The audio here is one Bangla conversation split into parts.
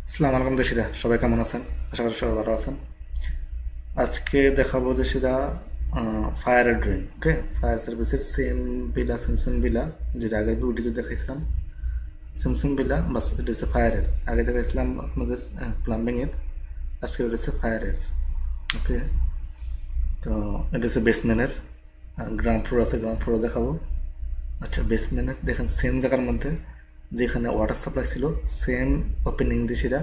আসসালামু আলাইকুম দেশিরা, সবাই কেমন আছেন? আশা করি সবাই ভালো আছেন। আজকে দেখাবো দেশিরা ফায়ারের ড্রয়িং। ওকে, ফায়ার সার্ভিসের সেম বিলা সিমসিম বিলা, যেটা আগের ভিডিওতে দেখাইছিলাম সিমসিম বিলা, বাস এটা হচ্ছে ফায়ারের। আগে দেখাইছিলাম আপনাদের প্লাম্বিংয়ের, আজকে এটা হচ্ছে ফায়ারের। ওকে, তো এটা হচ্ছে বেসমেন্টের। গ্রাউন্ড ফ্লোর আছে, গ্রাউন্ড ফ্লোর দেখাবো। আচ্ছা, বেসমেন্টের দেখেন সেম জায়গার মধ্যে যেখানে ওয়াটার সাপ্লাই ছিল, সেম ওপেনিং দিয়েছিরা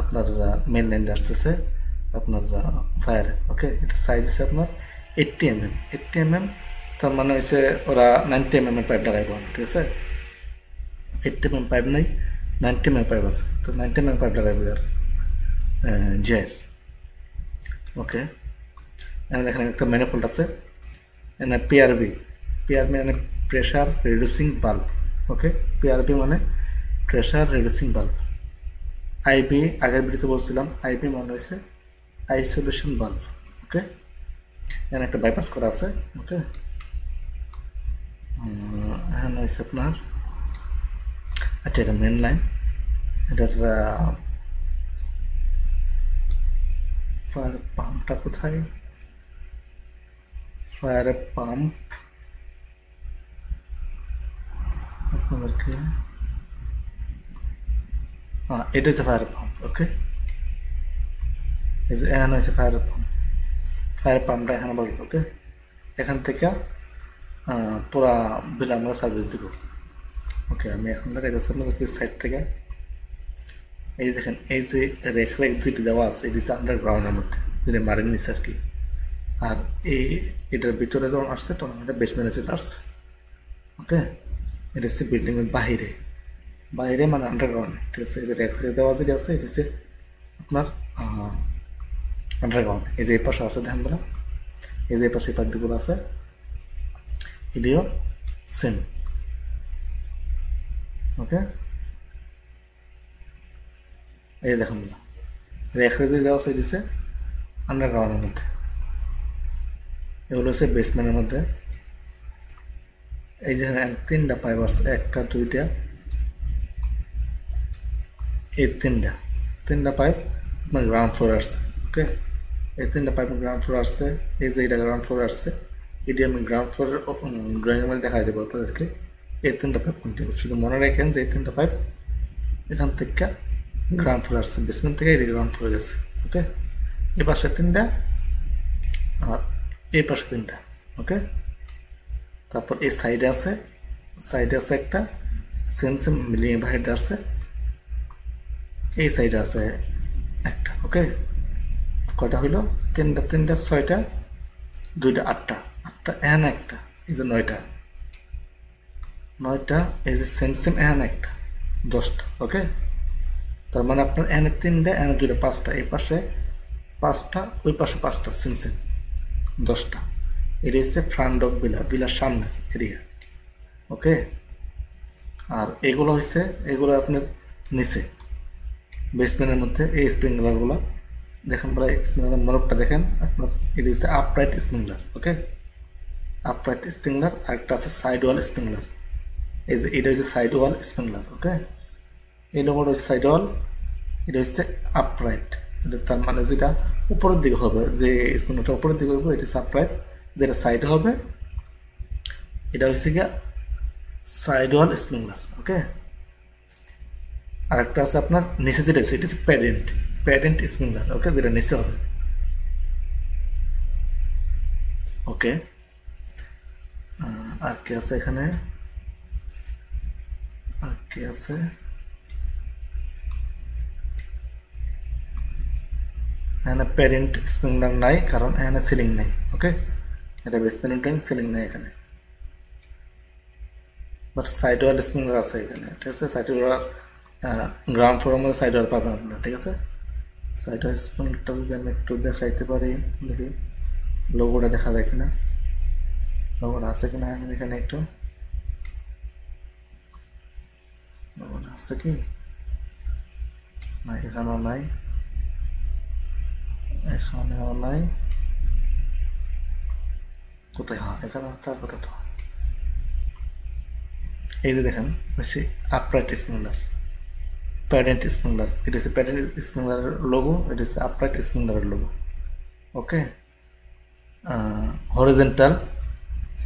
আপনার মেন লাইন আসতেছে আপনার ফায়ারে। ওকে, এটা সাইজ হচ্ছে আপনার 80 mm। 80 mm তার মানে হচ্ছে ওরা 90 mm এর পাইপ লাগাইব, ঠিক আছে? 80 mm পাইপ নাই, 90 mm পাইপ আছে, তো 90 mm পাইপ লাগাইব আর জের। ওকে, এখানে দেখেন একটা ম্যানিফোল্ড আছে, এখানে পিআরবি। পিআরবি মানে প্রেশার রিডিউসিং বাল্ব। ওকে, পিআরবি মানে প্রেশার রিডিউসিং বাল্ব। আইবি আগের ভিডিওতে বলছিলাম, আইবি মানে হয়েছে আইসোলেশন বাল্ব। ওকে, এখানে একটা বাইপাস করা আছে। ওকে, এখানে হয়েছে আপনার, আচ্ছা এটা মেন লাইন। এটার ফায়ার পাম্পটা কোথায়? ফায়ার পাম্প আপনাদেরকে, এটা হচ্ছে ফায়ার পাম্প। ওকে, এই যে এখানে হয়েছে ফায়ার পাম্প। ফায়ার পাম্পটা এখানে বসবো। ওকে, এখান থেকে পুরা বিল আমরা সার্ভিস দিব। ওকে, আমি এখন দেখাচ্ছি আপনাদেরকে সাইড থেকে। এই যে দেখেন, এই যে রেখ যেটি দেওয়া আছে, এটি হচ্ছে আন্ডারগ্রাউন্ডের মধ্যে, যেটা মারের নিচে আর কি। আর এই এটার ভিতরে যখন আসছে তখন এটা বেসমেন্টে চলে আসছে। ওকে, এটা হচ্ছে বিল্ডিংয়ের বাহিরে, বাইরে মানে আন্ডারগ্রাউন্ডে, ঠিক আছে? এই যে রেখ দেওয়া যেটি আছে এটি হচ্ছে আপনার আন্ডারগ্রাউন্ড। এই যে এই পাশে আছে ধ্যান বলা, এই যে এই পাশে পাইপগুলো আছে, এটিও সেম। ওকে, এই দেখুন বলা রেখ যে দেওয়া আছে এটি হচ্ছে আন্ডারগ্রাউন্ডের মধ্যে, এগুলো হচ্ছে বেসমেন্টের মধ্যে। এই যে তিনটা পাইপ আসছে, একটা দুইটা, এই তিনটা পাইপ আপনার গ্রাউন্ড ফ্লোর আসছে। ওকে, এই তিনটা পাইপ গ্রাউন্ড ফ্লোর আসছে। এই যে এটা গ্রাউন্ড ফ্লোর আসছে, এটি আমি গ্রাউন্ড ফ্লোরের ড্রয়িং মধ্যে দেখাই দেবো আপনাদেরকে। এই তিনটা পাইপ কোনটি, শুধু মনে রাখেন যে এই তিনটা পাইপ এখান থেকে গ্রাউন্ড ফ্লোর আসছে, বেসমেন্ট থেকে এটি গ্রাউন্ড ফ্লোর গেছে। ওকে, এই পাশে তিনটা আর এই পাশে তিনটা। ওকে, তারপর এই সাইডে আছে একটা, সেম সেম মিলিয়ে বাহির আসছে, এই সাইডে আছে একটা। ওকে, কয়টা হইল? তিনটা ছয়টা, দুইটা আটটা, আটটা এন একটা, এই যে নয়টা, নয়টা এই যে সেম সেম এন একটা, 10টা। ওকে, তার মানে আপনার এনে তিনটা, এনে দুইটা, পাঁচটা, এই পাশে পাঁচটা, ওই পাশে পাঁচটা, সেম সেম 10টা। এটা হচ্ছে ফ্রন্ট অফ ভিলার সামনের এরিয়া। ওকে, আর এগুলো হচ্ছে, এগুলো আপনার নিচে বেসমেন্টের মধ্যে এই স্প্রিংলারগুলো দেখেন, প্রায় স্প্রিংলার মোড়কটা দেখেন আপনার, এটা হচ্ছে আপরাইট স্প্রিংলার। ওকে, আপরাইট স্প্রিংলার, আর একটা আছে সাইড ওয়াল স্প্রিংলার। এই যে এটা হচ্ছে সাইড ওয়াল স্প্রিংলার। ওকে, এই নম্বরটা হচ্ছে সাইড ওয়াল, এটা হচ্ছে আপরাইট। এটা তার মানে যেটা উপরের দিকে হবে, যে স্প্রিংলারটা উপরের দিকে হবে এটা হচ্ছে আপরাইট, যেটা সাইডে হবে এটা হচ্ছে গিয়া সাইড ওয়াল স্প্রিংলার। ওকে, আর একটা আছে আপনার নিচে যেটা আছে, এটা হচ্ছে প্যাডেন্ট স্প্রিংলার। ওকে, যেটা নিচে হবে। ওকে, আর কি আছে এখানে? আর কি আছে? এখানে প্যারেন্ট স্প্রিংলার নাই, কারণ এখানে সিলিং নাই। ওকে, এটা বেসমেন্ট সিলিং নাই এখানে, বাট সাইড ওয়াল স্প্রিংলার আছে এখানে, ঠিক আছে? সাইড ওয়াল গ্রাউন্ড ফ্লোরের মধ্যে সাইড ওয়াল পাবেন আপনারা, ঠিক আছে? সাইড ওয়াল স্প্রিংলারটা যদি আমি একটু দেখাইতে পারি, দেখি লোগোটা দেখা যায় কিনা, লোগোটা আছে কিনা আমি এখানে একটু, লোগোটা আছে কি না? এখানেও নাই, এখানেও নাই, কোথায়? হ্যাঁ, এখানে তার কথা তো, এই যে দেখেন হচ্ছে আপরাইট স্প্রিংলার, প্যাডেন্ট স্প্রিংলার, এটা হচ্ছে প্যাডেন্ট স্প্রিংলারের লোগো, এটা হচ্ছে আপরাইট স্প্রিংলারের লোগো। ওকে, হরিজেন্টাল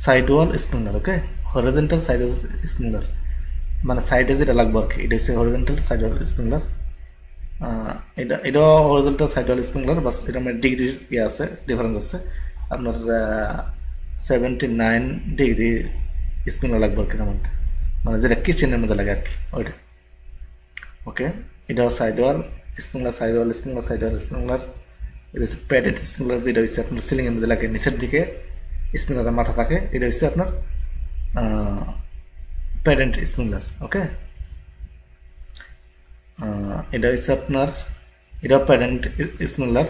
সাইড ওয়াল স্প্রিংলার। ওকে, হরিজেন্টাল সাইড ওয়াল স্প্রিংলার মানে সাইডে যেটা লাগবে আর কি, এটা হচ্ছে হরিজেন্টাল সাইড ওয়াল স্প্রিংলার। এটাও হরিজেন্টাল সাইড ওয়াল স্প্রিংলার, বাস এটা মানে ডিগ্রি ইয়ে আছে, ডিফারেন্স আছে। আপনার 79 ডিগ্রি স্প্রিংলার লাগবে আর কি এর মধ্যে, মানে যেটা কিচেনের মধ্যে লাগে আর কি ওইটা। ওকে, এটাও সাইড ওয়াল স্প্রিংলার, সাইড ওয়াল স্প্রিংলার, সাইড ওয়াল স্প্রিংলার। এটা হচ্ছে প্যাডেড স্প্রিংলার, যেটা হচ্ছে আপনার সিলিংয়ের মধ্যে লাগে, নিচের দিকে স্প্রিংলারের মাথা থাকে, এটা হচ্ছে আপনার প্যাডেন্ট স্প্রিংলার। ওকে, এটা হচ্ছে আপনার, এটা প্যাডেন্ট স্প্রিংলার,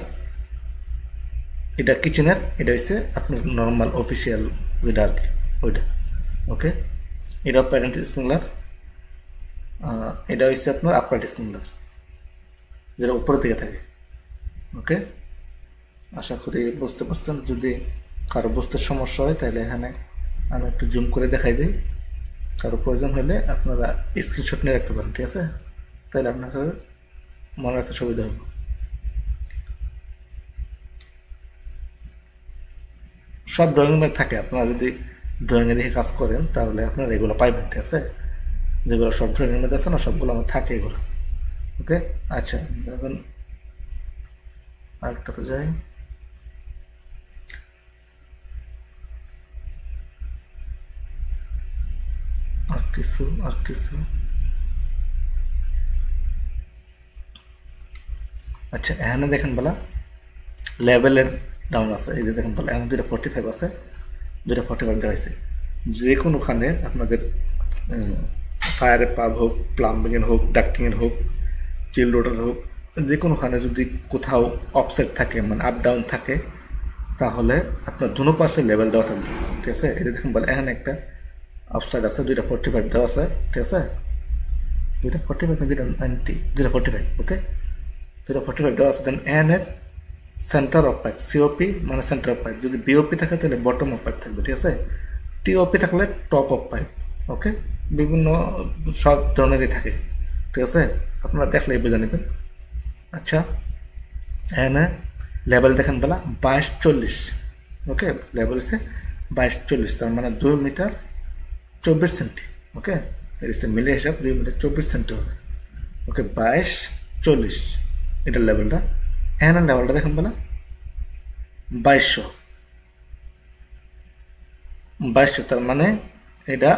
এটা কিচেনের, এটা হচ্ছে আপনার নর্মাল অফিসিয়াল যেটা আর কি ওইটা। ওকে, এটা প্যাডেন্ট স্প্রিংলার, এটা হচ্ছে আপনার আপরাইট স্প্রিংলার, যেটা উপরের দিকে থাকে। ওকে, আশা করি বুঝতে পারছেন। যদি কারো বুঝতে সমস্যা হয় তাহলে এখানে আমি একটু জুম করে দেখাই দিই, কারো প্রয়োজন হলে আপনারা স্ক্রিনশট নিয়ে রাখতে পারেন, ঠিক আছে? তাহলে আপনাকে মনে রাখতে সুবিধা হবে। সব ড্রয়িংয়ে থাকে, আপনারা যদি ড্রয়িংয়ে দেখে কাজ করেন তাহলে আপনারা এগুলো পাইবেন, ঠিক আছে? যেগুলো সব ড্রয়িংয়ের মধ্যে আছে না, সবগুলো আমার থাকে এগুলো। ওকে, আচ্ছা, এখন আরেকটাতে যাই। আর কিছু আচ্ছা, এখানে দেখেন বলা লেভেলের ডাউন আছে, এই যে দেখেন বলা এখানে 245 আছে, 245 দেওয়া হয়েছে। যে কোনোখানে আপনাদের ফায়ারের পাম্প হোক, প্লাম্বিংয়ের হোক, ডাক্টিংয়ের হোক, চিল রোডের হোক, যে কোনোখানে যদি কোথাও অফসেট থাকে মানে আপ ডাউন থাকে, তাহলে আপনার দুনো পাশে লেভেল দেওয়া থাকবে, ঠিক আছে? এই যে দেখেন বলে এখানে একটা অফসাইড আছে, 245 দেওয়া আছে, ঠিক আছে? 245 না 290, 245। ওকে, 245 দেওয়া আছে। দেন এন এর সেন্টার অফ পাইপ, সিওপি মানে সেন্টার অফ পাইপ, যদি বিওপি থাকে তাহলে বটম অফ পাইপ থাকবে, ঠিক আছে? টিওপি থাকলে টপ অফ পাইপ। ওকে, বিভিন্ন সব ধরনেরই থাকে, ঠিক আছে? আপনারা দেখলেই বুঝে নেবেন। আচ্ছা, এখানে লেভেল দেখেন বেলা 22-40। ওকে, লেভেল হচ্ছে 22-40, তার মানে 2 মিটার 24 সেন্টি। ওকে, এর হচ্ছে মিলে হিসাব 2 মিটার 24 সেন্টি হবে। ওকে, 22-40 এটার লেভেলটা। এখানে লেভেলটা দেখেন বেলা 2200, তার মানে এটা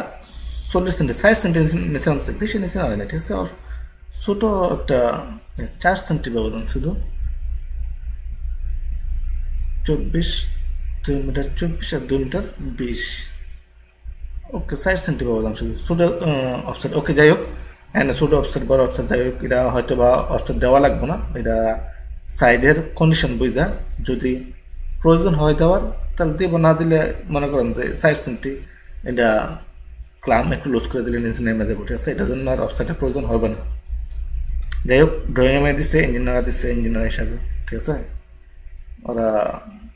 40 সেন্টি, 60 সেন্টি নিচে আনছে, বেশি নিচে হয় না, ঠিক আছে? আর ছোটো একটা 4 সেন্টি ব্যবধান শুধু, 24, 2 মিটার 24 আর 2 মিটার 20। ওকে, 60 সেন্টি ব্যবধান শুধু, ছোটো অফসেট। ওকে, যাই হোক, এখানে ছোটো অফসেট বড় অফসেট যাই হোক, এটা হয়তো বা অফসেট দেওয়া লাগবে না, এটা সাইডের কন্ডিশন বুঝা, যদি প্রয়োজন হয় দেওয়ার তাহলে দিব, না দিলে মনে করেন যে 60 সেন্টি এটা ক্লাম একটু লুজ করে দিলে নিচে নেমে যাবো, ঠিক আছে? এটার জন্য আর অফসেটের প্রয়োজন হবে না। যাই হোক, ড্রয়িংয়ে দিচ্ছে, ইঞ্জিনিয়াররা দিচ্ছে ইঞ্জিনিয়ার হিসাবে, ঠিক আছে? ওরা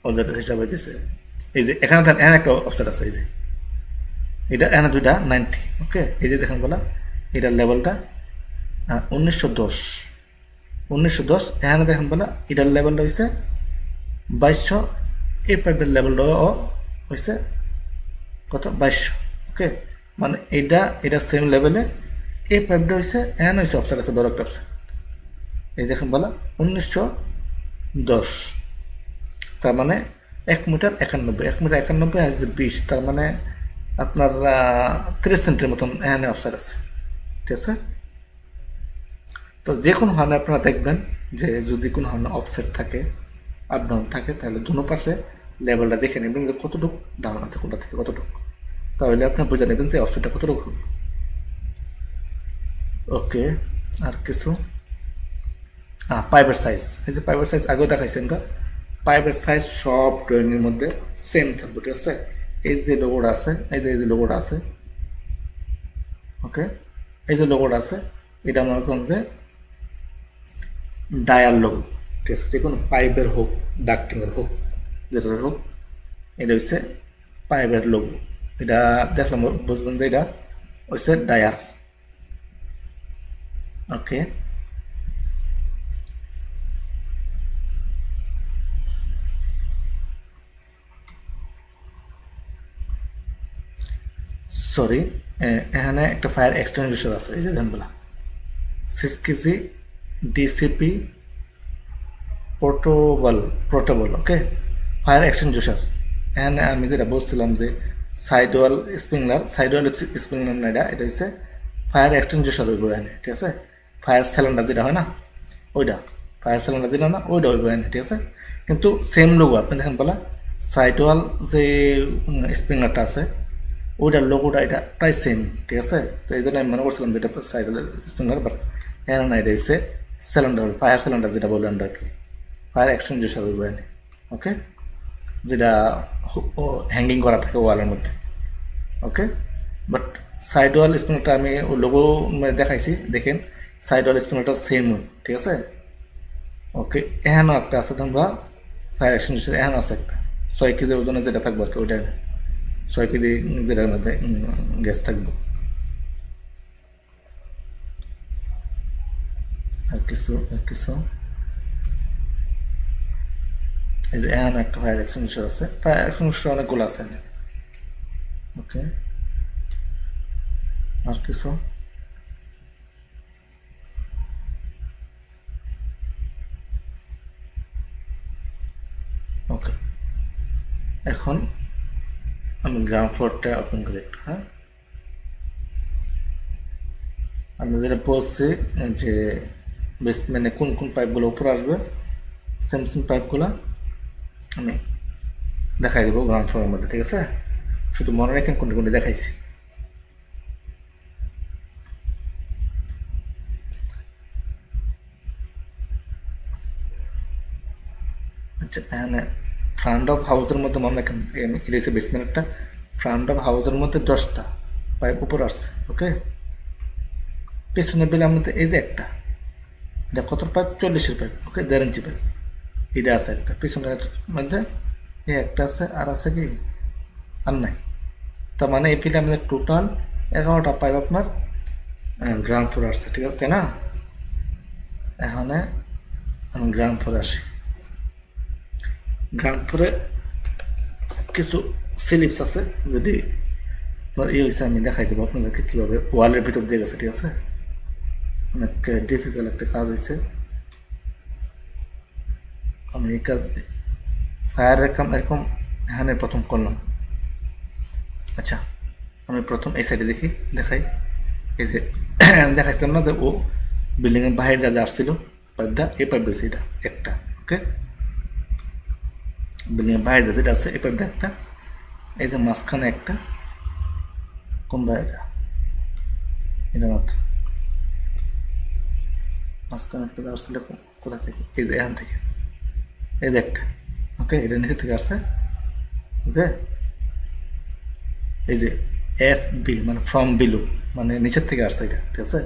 ওদের হিসাবে দিছে। এই যে এখানে এখানে একটা অফসেট আছে, এই যে এটা এখানে 2টা 90। ওকে, এই যে দেখেন বলা এটার লেভেলটা 1910। এখানে দেখেন বলা এটার লেভেলটা হয়েছে 2200, এই পাইপের লেভেলটাও হয়েছে কত, 2200। ওকে, মানে এটা সেম লেভেলে, এই পাইপটা হয়েছে, এখানে হয়েছে অফসেট আছে বড় একটা অফসেট, এই দেখেন বলা 1910, তার মানে 1 মিটার 91, 1 মিটার 91 আর 20, তার মানে আপনার 30 সেন্টির মতন এখানে অফসাইড আছে, ঠিক আছে? তো যে কোনো হানে আপনারা দেখবেন যে যদি কোনো হানে অফসেট থাকে, আপ ডাউন থাকে, তাহলে দুনো পাশে লেভেলটা দেখে নেবেন যে কতটুকু ডাউন আছে, কোনটা থেকে কতটুকু, তাহলে আপনি বুঝে নেবেন যে অফসেটটা কতটুকু হবে। ওকে, আর কিছু পাইপের সাইজ, এই যে পাইপের সাইজ আগেও দেখাইছেন গা, পাইপের সাইজ সব ড্রয়িংয়ের মধ্যে সেম থাকবে, ঠিক আছে? এই যে লোগোটা আছে, এই যে লোগোটা আছে, ওকে, এই যে লোগোটা আছে, এটা মনে করেন যে ডায়াল লোগো, ঠিক আছে? যে কোনো পাইপের হোক, ডাক্টিংয়ের হোক, যেটার হোক, এটা হচ্ছে পাইপের লোগো। এটা দেখলাম বুঝবেন যে এটা হচ্ছে ডায়ার। ওকে, সরি, এখানে একটা ফায়ার এক্সটেনশন আছে, এই যে দেখেন বলা 6 কেজি ডিসিপি পোর্টেবল ওকে ফায়ার এক্সটেনশন। এখানে আমি যেটা বলছিলাম যে সাইডওয়াল স্প্রিংলার না, এটা হচ্ছে ফায়ার এক্সটেনশন হইব এখানে, ঠিক আছে। ফায়ার সিলিন্ডার যেটা হয় না ওইটা, ফায়ার সিলিন্ডার যেটা না ওইটা হইব এখানে, ঠিক আছে। কিন্তু সেম লোগো আপনি দেখেন বলা সাইডওয়াল যে স্প্রিংলারটা আছে ওইটার লোগোটা এটা প্রায় সেম, ঠিক আছে। তো এই জন্য আমি মনে করছিলাম যে এটা সাইডওয়াল স্প্রিংলার, বাট এখানে না, এটা হচ্ছে সিলিন্ডার, ফায়ার সিলিন্ডার যেটা বলে আমরা আর কি, ফায়ার এক্সটেনশন হইব এখানে, ওকে, যেটা হ্যাঙ্গিং করা থাকে ওয়ালের মধ্যে, ওকে। বাট সাইডওয়াল স্প্রিংটা আমি লোগো দেখাইছি, দেখেন সাইডওয়াল স্প্রিংটা সেম হয়, ঠিক আছে। ওকে, এখানেও একটা আছে তোমরা ফায়ার এক্সটেনশন, এখানে আছে একটা 6 কেজি ওজনে যেটা থাকবো আর কি, ওইটা 6 কেজি যেটার মধ্যে গ্যাস থাকবো। আর কিছু এই যে এখানে একটা ফায়ার এক্সটেনশন আছে, ফায়ার এক্সটেনশন অনেকগুলো আছে এখানে, ওকে। আর কিছু ওকে, এখন আমি গ্রাউন্ড ফ্লোরটা ওপেন করি একটু, হ্যাঁ। আমি যেটা বলছি যে বেসমেন্টে কোন কোন পাইপগুলো উপরে আসবে, সেম পাইপগুলো আমি দেখাই দেবো গ্রাউন্ড ফ্লোরের মধ্যে, ঠিক আছে। শুধু মনে রাখেন কোনটি কোনটি দেখাইছি। আচ্ছা, এখানে ফ্রন্ট অফ হাউসের মধ্যে মনে রাখেন এটা হচ্ছে বেসমেন্টটা, ফ্রন্ট অফ হাউসের মধ্যে 10টা পাইপ উপর আসছে, ওকে। পেছনে বিলের মধ্যে এই যে একটা, এটা কত পাইপ, 40-এর পাইপ, ওকে, 1.5 ইঞ্চি পাইপ, এটা আছে একটা পিছনের মধ্যে, এই একটা আছে, আর আছে কি আর নাই। তার মানে এই ফিলে আমাদের টোটাল 11টা পাইপ আপনার গ্রাউন্ড ফ্লোর আসছে, ঠিক আছে, তাই না। এখানে আমি গ্রাউন্ড ফ্লোরে আসি। গ্রাউন্ড ফ্লোরে কিছু স্লিপস আছে, যদি হয়েছে আমি দেখাই দেবো আপনাদেরকে কীভাবে ওয়ালের ভিতর দিয়ে গেছে, ঠিক আছে। অনেক ডিফিকাল্ট একটা কাজ হয়েছে। আমি এই কাজ ফায়ারের কাম এরকম এখানে প্রথম করলাম। আচ্ছা, আমি প্রথম এই সাইডে দেখাই, এই যে দেখাইছিলাম না যে ও বিল্ডিংয়ের বাইরে যা আসছিল পাইপটা, এই পাইপ রয়েছে এটা একটা, ওকে। বিল্ডিংয়ের বাইরে যেটা আছে এই পাইপটা একটা, এই যে মাঝখানে একটা, কোনটা এটা মাত্র মাঝখানে একটা আসছিল কোথা থেকে, এই যে এখান থেকে, এই যে একটা, ওকে, এটা নিচে থেকে আসছে, ওকে। এই যে FB মানে ফ্রম বিলো, মানে নিচের থেকে আসছে এটা, ঠিক আছে।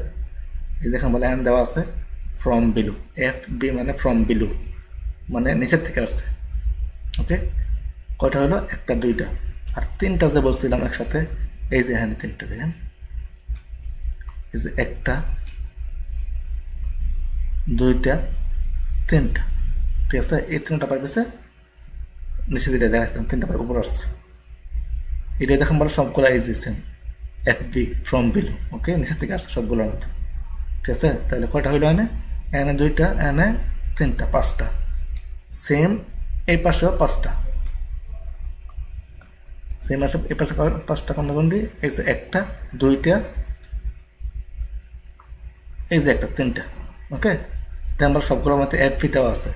এই দেখেন বলে এখানে দেওয়া আছে ফ্রম বিলো, FB মানে ফ্রম বিলো, মানে নিচের থেকে আসছে, ওকে। কয়টা হলো, একটা, দুইটা, আর তিনটা যে বলছিলাম একসাথে, এই যে এখানে তিনটা দেখেন, এই যে একটা, দুইটা, তিনটা, ঠিক আছে। এই তিনটা পাইপ আছে নিচে যেটা দেখাচ্ছিলাম, তিনটা পাইপ উপর আসছে, এটা দেখেন বলো সবগুলো এই যে সেম FB ফ্রম বিলো, ওকে, নিচের থেকে আসছে সবগুলোর মতো, ঠিক আছে। তাহলে কয়টা হইলো, এনে দুইটা, এনে তিনটা, 5টা, সেম এই পাশেও 5টা, সেম আসে এই পাশে 5টা, কোনটি, এই যে একটা, দুইটা, এই যে একটা, 3টা, ওকে। তাই আমরা সবগুলোর মধ্যে FB দেওয়া আছে,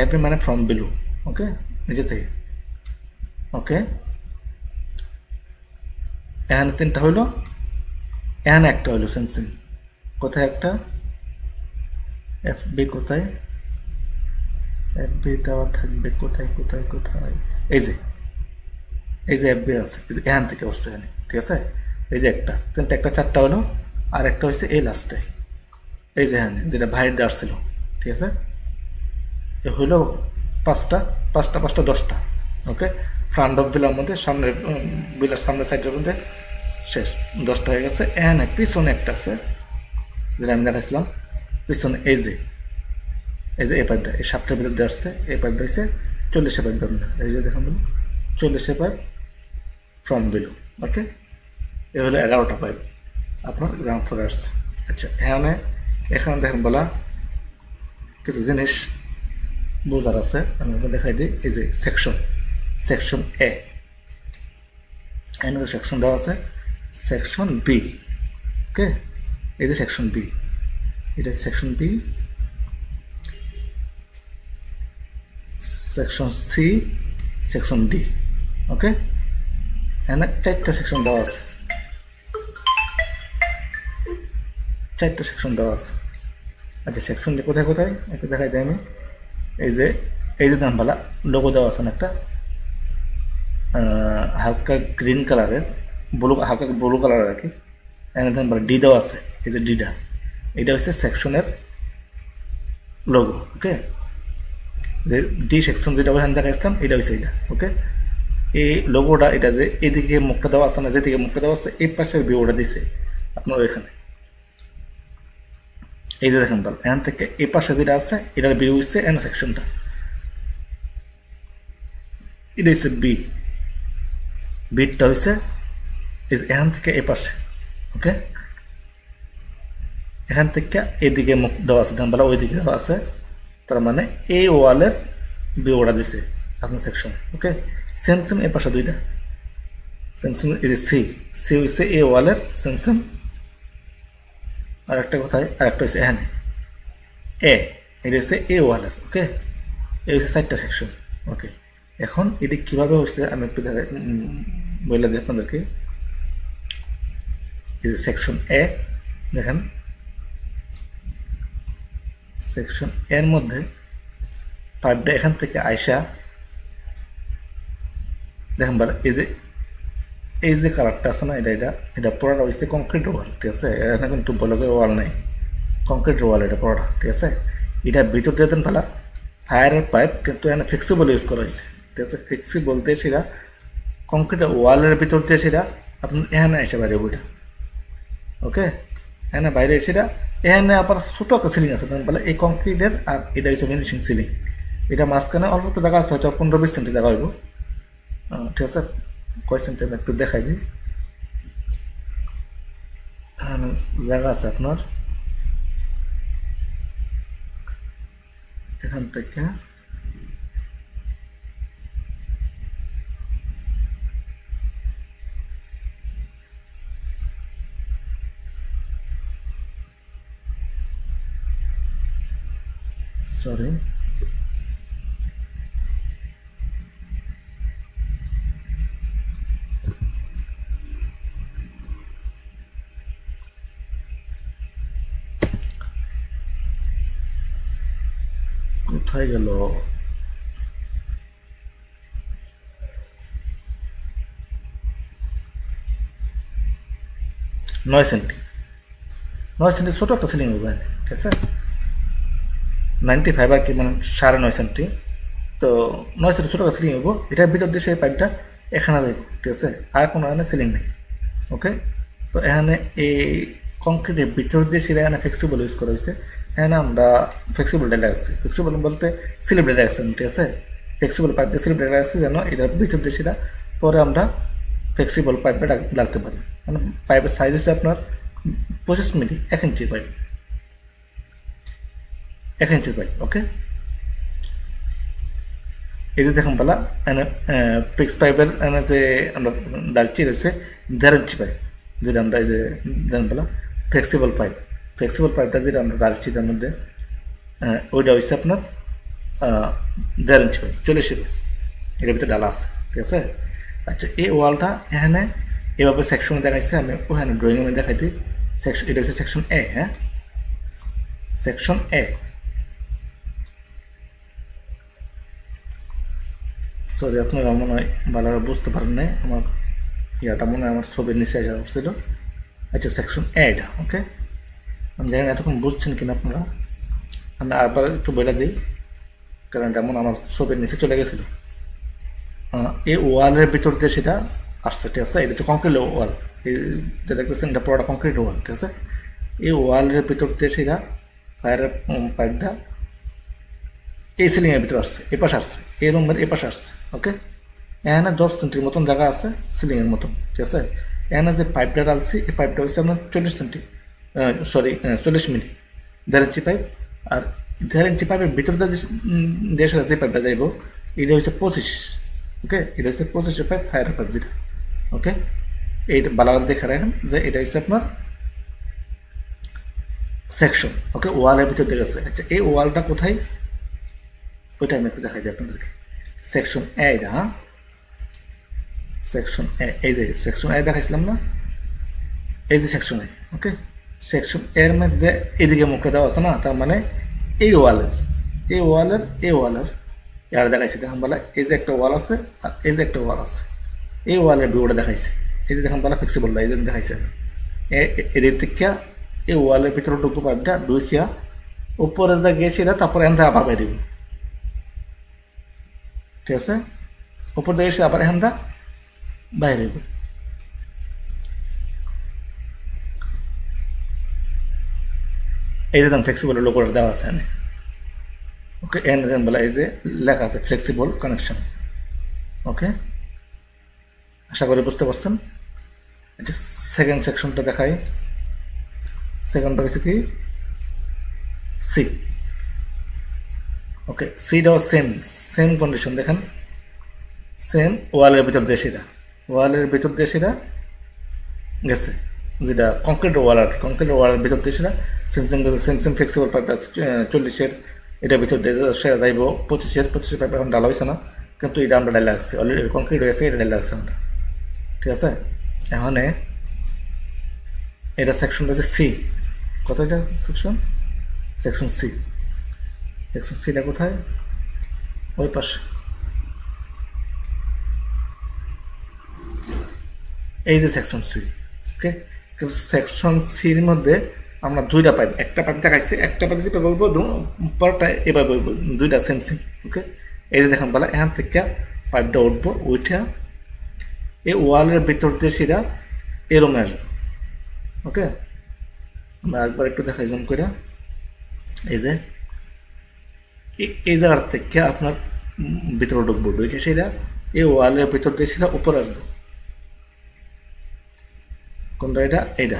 FB মানে ফ্রম বিলো, ওকে, নিচে থেকে, ওকে। এখানে 3টা হইলো, এখানে একটা হইলো সেম, কোথায় একটা, FB কোথায়, FB দেওয়া থাকবে কোথায়, এই যে FB আছে, এই যে এখান থেকে উঠছে এখানে, ঠিক আছে। এই যে একটা, তিনটা, একটা, 4টা হলো, আর একটা হচ্ছে এই লাস্টে, এই যে এখানে যেটা বাইরে দেওয়ার ছিল, ঠিক আছে। এ হইলো 5টা, 10টা, ওকে। ফ্রন্ট অফ বিলার মধ্যে সামনের বিলার সামনের সাইডের মধ্যে শেষ, 10টা হয়ে গেছে। এখানে পিছনে একটা আছে যেটা আমি দেখাইছিলাম, পিছনে এই যে এই পাইপটা, এই 7টার ভিতর দিয়ে আসছে, এই পাইপটা হচ্ছে 40 পাইপ, এই যে দেখেন 40 পাইপ ফ্রম বিলো, ওকে। এ হলো 11টা পাইপ আপনার গ্রাউন্ড ফ্লোরে আসছে। আচ্ছা এখানে দেখেন বলা কিছু জিনিস বোঝার আছে, আমি আপনাকে দেখাই দিই। এই যে সেকশন এ, এখানে সেকশন দেওয়া আছে, সেকশন বি, ওকে। এই যে সেকশন বি, এটা section B, section C, section D, okay. এখানে 4টা সেকশন দেওয়া আছে, 4টা সেকশন দেওয়া আছে। আচ্ছা সেকশন ডি কোথায় কোথায় একটু দেখাই দিই আমি। এই যে দামবালা লোগো দেওয়া আছে না একটা, হালকা গ্রিন কালারের, হালকা ব্লু কালারের আর কি। এখানে দামবালা ডি দেওয়া আছে, এই যে ডিটা, এটা হচ্ছে সেকশনের লোগো, ওকে। যে ডি সেকশন যেটা ওখানে দেখাইছিলাম এটা হচ্ছে এটা, ওকে। এই লোগোটা এটা যে এদিকে মুখটা দেওয়া আছে না, যেদিকে মুখটা দেওয়া আছে এই পাশের ভিউটা দিছে আপনার ওইখানে। এই যে দেখেন বল এখান থেকে এই পাশে যেটা আছে এটার ভিউ হচ্ছে এন সেকশনটা, এটা হচ্ছে বিটটা হচ্ছে এখান থেকে এ পাশে, ওকে। এখান থেকে এদিকে মুখ দেওয়া আছে, ধানবালা ওইদিকে দেওয়া আছে, তার মানে এই ওয়ালের ভিউটা দিছে আপনার সেকশন, ওকে। সেম এ পাশে দুইটা সেম এই যে সি হচ্ছে এই ওয়ালের সেম। আর একটা কোথায়, আর একটা হচ্ছে এখানে এটা হচ্ছে এ ওয়ালের, ওকে। এই হচ্ছে 4টা সেকশন, ওকে। এখন এটি কীভাবে হচ্ছে আমি একটু বলে দিই আপনাদেরকে। এই যে সেকশন এ দেখেন, সেকশন এর মধ্যে পাইপটা এখান থেকে আইসা দেখেন বলে এই যে কালারটা আছে না, এটা পুরোটা হচ্ছে কংক্রিট ওয়াল, ঠিক আছে। এখানে কিন্তু ব্লকের ওয়াল নাই, কংক্রিট ওয়াল এটা পুরোটা, ঠিক আছে। এটা ভিতর দিয়ে দেন ভালো ফায়ারের পাইপ, কিন্তু এখানে ফ্লেক্সিবল ইউজ করা হয়েছে, ঠিক আছে। ফ্লেক্সিবল দিয়ে সেটা কংক্রিট ওয়ালের ভিতর দিয়ে সেটা আপনি এখানে এসে বাইরে বইটা, ওকে। এখানে বাইরে সেটা এখানে আবার ছোটো একটা সিলিং আছে বলে এই কংক্রিটের, আর এটা হচ্ছে ফিনিশিং সিলিং। এটা মাঝখানে অল্প একটু জায়গা আছে, হয়তো 15-20 সেন্টি জায়গা হইব, ঠিক আছে। কয় সেন্টি আমি একটু দেখাই দিই। জায়গা আছে আপনার এখান থেকে সরি কোথায় গেল, 9 সেন্টি, 9 সেন্টি ছোটো একটা সিলিং হবে, ঠিক আছে। 95 আর কি, মানে 9.5 সেন্টি, তো 9 সেন্টি ছোটো একটা সিলিং হবো। এটার ভিতর দিয়ে সেই পাইপটা এখানে দেবো, ঠিক আছে। আর কোনো এখানে সিলিং নেই, ওকে। তো এখানে এই কংক্রিটের ভিতর দিয়ে সেটা এখানে ফ্লেক্সিবল ইউজ করা হয়েছে। এখানে আমরা ফ্লেক্সিবল ডেটা রাখছি, ফ্লেক্সিবল বলতে স্লিপ ডেটা রাখছি, ঠিক আছে। ফ্লেক্সিবল পাইপ দিয়ে স্লিপ ডেটা রাখছি যেন এটার ভিতর দিয়ে সেটা পরে আমরা ফ্লেক্সিবল পাইপে লাগতে পারি। মানে পাইপের সাইজ হচ্ছে আপনার 25 মিলি, 1 ইঞ্চি পাইপ, 1 ইঞ্চির পাইপ, ওকে। এই যে দেখুন বলা এনে ফিক্স পাইপের এনে যে আমরা ডালচি রয়েছে 1.5 ইঞ্চি পাইপ, যেটা আমরা এই যে দেখুন বলা ফ্লেক্সিবল পাইপটা যেটা আমরা ডালচিটার মধ্যে ওইটা হচ্ছে আপনার 1.5 ইঞ্চি পাইপ, 40 পাইপ, এটার ভিতরে ডালা আছে, ঠিক আছে। আচ্ছা এই ওয়ালটা এখানে এভাবে সেকশনে দেখাইছে, আমি ওখানে ড্রয়িংয়ে দেখাই দিই। সেকশন এটা হচ্ছে সেকশন এ, হ্যাঁ সেকশন এ। সরি আপনারা মনে হয় ভালোভাবে বুঝতে পারেন নাই, আমার ইয়াটা মনে হয় আমার ছবির নিচে আসা উঠছিল। আচ্ছা সেকশন এ এটা, ওকে। আমি জানি না এতক্ষণ বুঝছেন কিনা আপনারা, আমি আরেকবার একটু বলে দিই, কারণ এটা মনে আমার ছবির নিচে চলে গেছিলো। এই ওয়ালের ভিতর দিয়ে সেটা আসছে, ঠিক আছে। এটা হচ্ছে কংক্রিট ওয়াল, এই যে দেখতেছেন এটা পুরোটা কংক্রিট ওয়াল, ঠিক আছে। এই ওয়ালের ভিতর দিয়ে সেটা ফায়ারের পাইপটা এই সিলিংয়ের ভিতরে আসছে, এ পাশে আসছে, এই রুমের এ পাশে আসছে, ওকে। এখানে 10 সেন্টির মতন জায়গা আছে সিলিংয়ের মতন, ঠিক আছে। এখানে যে পাইপটা ডালছি এই পাইপটা হচ্ছে আপনার 40 মিলি 1.5 ইঞ্চি পাইপ। আর 1.5 ইঞ্চি পাইপের ভিতরে দেশের যে পাইপটা যাইব এটা হচ্ছে 25। ওকে, এটা হচ্ছে 25-এর পাইপ, ফায়ার পাইপ যেটা। ওকে, এইটা ভালো করে দেখে রাখেন যে এটা হচ্ছে আপনার সেকশন। ওকে, ওয়ালের ভিতর দিয়ে গেছে। আচ্ছা, এই ওয়ালটা কোথায় ওইটা আমি একটু দেখাই দিই আপনাদেরকে। সেকশন এ এটা, হ্যাঁ, সেকশন এ, এই যে সেকশন এ দেখাইছিলাম না, এই যে সেকশন এ। ওকে, সেকশন এর মধ্যে এদিকে মুখটা দেওয়া আছে না, তার মানে এই ওয়ালের এর দেখাইছে। দেখুন বলা এই যে একটা ওয়াল আছে আর এই যে একটা ওয়াল আছে, এই ওয়ালের ভিউটা দেখাইছে। এই যে দেখুন বলা ফ্লেক্সিবল, এই যে দেখাইছে এদিক থেকে এই ওয়ালের ভিতরে ঢুকবো পাইপটা, ঢুকিয়া উপরে যা গিয়েছিল তারপরে এখান থেকে আবার বাইরে দিব। ঠিক আছে, উপর দিয়ে এসে আবার এখান থেকে বাইরে দিব। এই যে ফ্লেক্সিবল লোগোটা দেওয়া আছে এখানে। ওকে, এখানে বলা এই যে লেখা আছে ফ্লেক্সিবল কানেকশন। ওকে, আশা করি বুঝতে পারছেন। এটা সেকেন্ড সেকশনটা দেখাই। সেকেন্ডটা হচ্ছে কি সি। ওকে, সিটাও সেম কন্ডিশন দেখেন, সেম ওয়ালের ভিতর দিয়ে সেটা, ওয়ালের ভিতর দিয়ে সেটা গেছে, যেটা কংক্রিটের ওয়াল আর কি, কংক্রিটের ওয়ালের ভিতর দিয়ে সেটা সেম ফ্লেক্সিবল পাইপ 40-এর এটার ভিতর দিয়ে সেটা যাইব 25-এর পাইপ এখন ডালা হয়েছে না, কিন্তু এটা আমরা ডালা রাখছি অলরেডি, কংক্রিট হয়েছে, এটা ডালা রাখছি আমরা। ঠিক আছে, এখন এটা সেকশন রয়েছে সি। কত এটা সেকশন সি। সেকশন সিটা কোথায়? ওই পাশে, এই যে সেকশন সি। ওকে, কিন্তু সেকশন সির মধ্যে আমরা দুইটা পাইপ, একটা পাইপ দেখাইছি, একটা পাইপ যে বলবো পরটা এবার বলবো, দুইটা সেম। ওকে, এই যে দেখেন বলা এখান থেকে পাইপটা উঠবো, উঠা এই ওয়ালের ভিতর দিয়ে সেটা এরমে আসবো। ওকে, আমরা একবার একটু দেখাই জুম করে। এই যে এই জায়গার থেকে আপনার ভিতরে ঢুকবো, ঢুকে সেটা এই ওয়ালের ভিতর দিয়ে সেটা উপরে আসবো। কোনটা? এটা এইটা।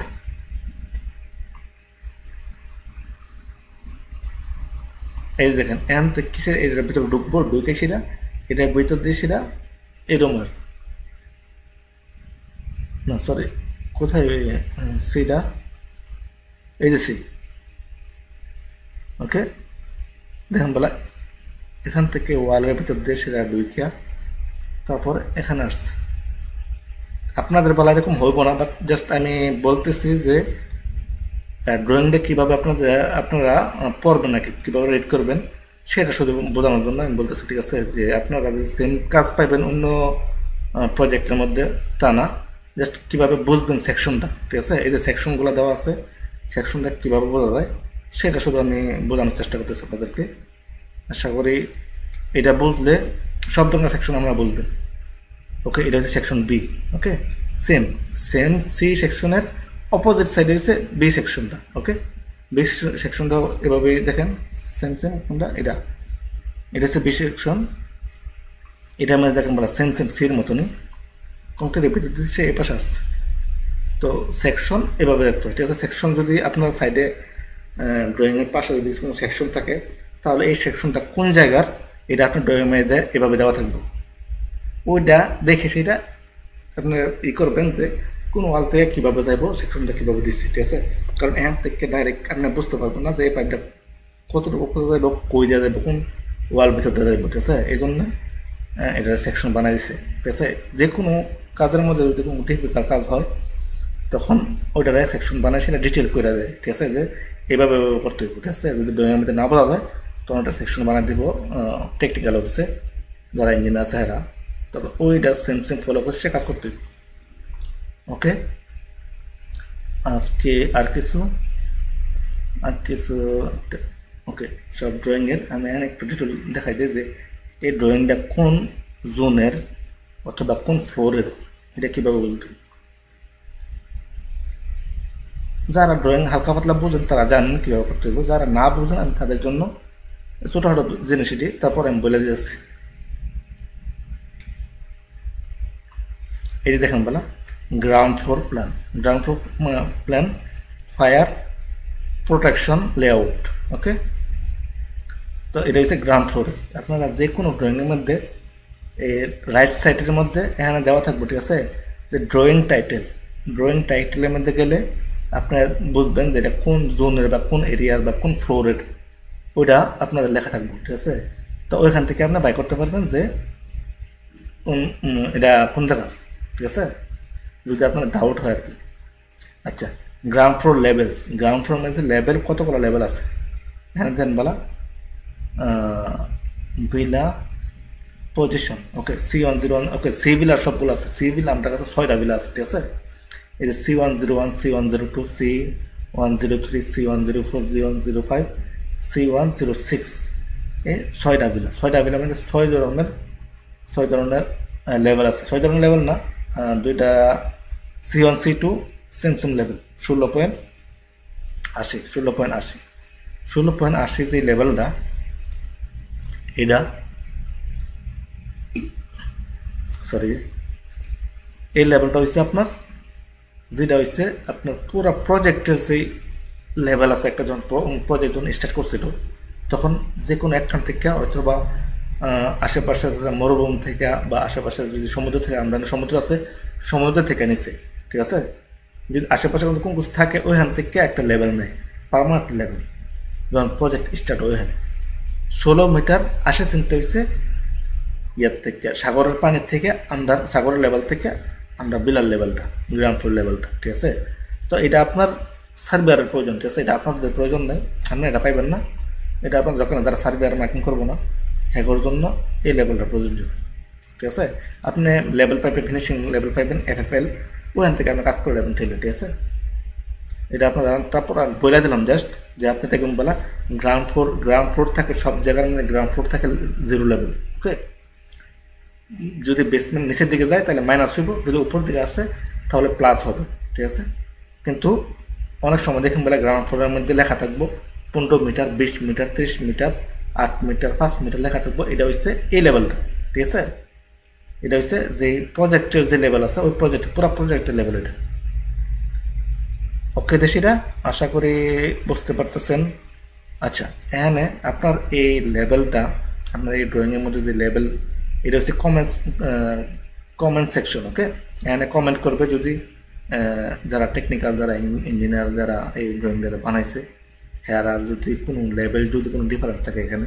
এই দেখেন এখান থেকে কিসের এটার ভিতরে ঢুকবো, ঢুকে সেটা এটার ভিতর দিয়ে সেটা এরম আসবো না, সরি কোথায় সিটা, এই যে সি। ওকে, দেখেন বলা এখান থেকে ওয়ালের ভিতর দিয়ে সেটা ঢুকিয়া তারপরে এখানে আসছে। আপনাদের বলা এরকম হইব না, বাট জাস্ট আমি বলতেছি যে ড্রয়িংটা কীভাবে আপনারা পড়বেন নাকি কীভাবে রেড করবেন সেটা শুধু বোঝানোর জন্য আমি বলতেছি। ঠিক আছে, যে আপনারা যে সেম কাজ পাইবেন অন্য প্রজেক্টের মধ্যে তা না, জাস্ট কীভাবে বুঝবেন সেকশনটা। ঠিক আছে, এই যে সেকশনগুলো দেওয়া আছে, সেকশনটা কীভাবে বোঝা যায় সেটা শুধু আমি বোঝানোর চেষ্টা করতেছি আপনাদেরকে। আশা করি এটা বুঝলে সব ধরনের সেকশন আমরা বুঝবেন। ওকে, এটা হচ্ছে সেকশন বি। ওকে, সেম সি সেকশনের অপোজিট সাইডে হচ্ছে বি সেকশনটা। ওকে, বি সেকশনটাও এভাবেই দেখেন, সেম কোনটা, এটা হচ্ছে বি সেকশন। এটা আমাদের দেখেন বলা সেম সির মতনই, কংক্রিটের ভিতর দিয়ে সে এ পাশে আসছে। তো সেকশন এভাবে দেখতে হয়। ঠিক আছে, সেকশন যদি আপনার সাইডে ড্রয়িংয়ের পাশে যদি কোনো সেকশন থাকে তাহলে এই সেকশনটা কোন জায়গার এটা আপনার ড্রয়িংয়ে এভাবে দেওয়া থাকবে, ওইটা দেখে সেটা আপনার করবেন যে কোন ওয়াল থেকে কীভাবে যাইব, সেকশনটা কীভাবে দিচ্ছি। ঠিক আছে, কারণ এখান থেকে ডাইরেক্ট আপনি বুঝতে পারবেন না যে এই পাইপটা কতটুকু যাইব, কই দেওয়া যাইব, কোন ওয়াল ভিতর দেওয়া যাইব। ঠিক আছে, এই জন্য এটা সেকশন বানাই দিছে। ঠিক আছে, যে কোনো কাজের মধ্যে যদি কোনো ডিফিকাল্ট কাজ হয় তখন ওইটারে সেকশন বানায় সেটা ডিটেল করে দেয়। ঠিক আছে, যে এইভাবে করতে হইব। ঠিক আছে, যদি ড্রয়িংয়ের মধ্যে না বোঝা যায় তখন একটা সেকশন বানাই দিব টেকনিক্যাল হচ্ছে যারা ইঞ্জিনিয়ার আছে এরা, তবে ওইটা সেম ফলো করে সে কাজ করতে হইব। ওকে, আজকে আর কিছু ওকে, সব ড্রয়িংয়ের আমি এখানে একটু ডিটেল দেখাই দিই যে এই ড্রয়িংটা কোন জোনের অথবা কোন ফ্লোরের, এটা কীভাবে বুঝবেন। যারা ড্রয়িং হালকা পাতলা বোঝেন তারা জানেন কীভাবে করতে হবে, যারা না বোঝেন আমি তাদের জন্য ছোটোখাটো জিনিস এটি তারপর আমি বলে দিয়েছি। এই যে দেখেন বলা ground floor plan, ground floor plan fire protection layout. Okay, তো এটা হচ্ছে গ্রাউন্ড ফ্লোরে। আপনারা যে কোনো ড্রয়িংয়ের মধ্যে রাইট সাইডের মধ্যে এখানে দেওয়া থাকবে, ঠিক আছে, যে ড্রয়িং টাইটেল। ড্রয়িং টাইটেলের মধ্যে গেলে আপনারা বুঝবেন যে এটা কোন জোনের বা কোন এরিয়ার বা কোন ফ্লোরের, ওইটা আপনাদের লেখা থাকবে, ঠিক আছে। তো ওইখান থেকে আপনি বাই করতে পারবেন যে এটা কোন জায়গার, ঠিক আছে, যদি আপনার ডাউট হয় আর কি। আচ্ছা, ground floor levels. Ground floor মানে লেভেল কতগুলো লেভেল আছে এখানে দেন বলা ভিলা পজিশন। ওকে, C101। ওকে, সি ভিলা সবগুলো আছে। সি ভিলা আমার কাছে 6টা ভিলা আছে, ঠিক আছে। এই যে C101, C102, C103, C104, C105, C106, এই 6টা ভিলা। 6টা ভিলা মানে 6 ধরনের লেভেল আছে। 6 ধরনের লেভেল না, 2টা C1, C2 সেম লেভেল 16.80, 16.80 যে লেভেলটা, এটা সরি এই লেভেলটা হচ্ছে আপনার, যেটা হচ্ছে আপনার পুরো প্রজেক্টের যে লেভেল আছে। একটা যখন প্রজেক্ট যখন স্টার্ট করছিল তখন যে কোনো একখান থেকে, অথবা আশেপাশের মরুভূমি থেকে বা আশেপাশের যদি সমুদ্র থেকে, আমরা সমুদ্র আছে, সমুদ্র থেকে নিছে, ঠিক আছে। যদি আশেপাশে কোনো কিছু থাকে ওইখান থেকে একটা লেভেল নেয়, পার্মানেন্ট লেভেল। যখন প্রজেক্ট স্টার্ট ওইখানে 16 মিটার 80 সেন্টি হয়েছে ইয়ার থেকে, সাগরের পানির থেকে, আন্ডার সাগরের লেভেল থেকে আমরা বিলার লেভেলটা, গ্রাউন্ড ফ্লোর লেভেলটা, ঠিক আছে। তো এটা আপনার সার্ভেয়ারের প্রয়োজন, ঠিক আছে। এটা আপনাদের প্রয়োজন নেই, আপনি এটা পাইবেন না। এটা আপনার যখন যারা সার্ভেয়ার মার্কিং করবো না হ্যাগোর জন্য এই লেভেলটা প্রযোজ্য, ঠিক আছে। আপনি লেভেল পাইবেন, ফিনিশিং লেভেল পাইবেন, FFL, ওখান থেকে আপনি কাজ করে যাবেন ঠেলে, ঠিক আছে। এটা আপনার তারপর বলে দিলাম জাস্ট যে আপনি দেখুন বলা গ্রাউন্ড ফ্লোর থাকে সব জায়গার মধ্যে, গ্রাউন্ড ফ্লোর থাকে 0 লেভেল। ওকে, যদি বেসমেন্ট নিচের দিকে যায় তাহলে মাইনাস হইব, যদি উপর দিকে আসে তাহলে প্লাস হবে, ঠিক আছে। কিন্তু অনেক সময় দেখুন বলে গ্রাউন্ড ফ্লোরের মধ্যে লেখা থাকবো 15 metre, 20 metre, 30 metre, 8 metre, 5 metre লেখা থাকবো। এটা হচ্ছে এই লেভেলটা, ঠিক আছে। এটা হচ্ছে যে প্রজেক্টের যে লেভেল আছে, ওই পুরো প্রজেক্টের লেভেল এটা। ওকে দেশিরা, আশা করি বুঝতে পারতেছেন। আচ্ছা, এখানে আপনার এই লেভেলটা, আপনার এই ড্রয়িংয়ের মধ্যে যে লেভেল, এটা হচ্ছে কমেন্ট সেকশন। ওকে, এখানে কমেন্ট করবে যদি যারা টেকনিক্যাল, যারা ইঞ্জিনিয়ার, যারা এই ড্রয়িং যারা বানাইছে, হ্যাঁ, আর যদি কোনো লেভেল, যদি কোনো ডিফারেন্স থাকে এখানে,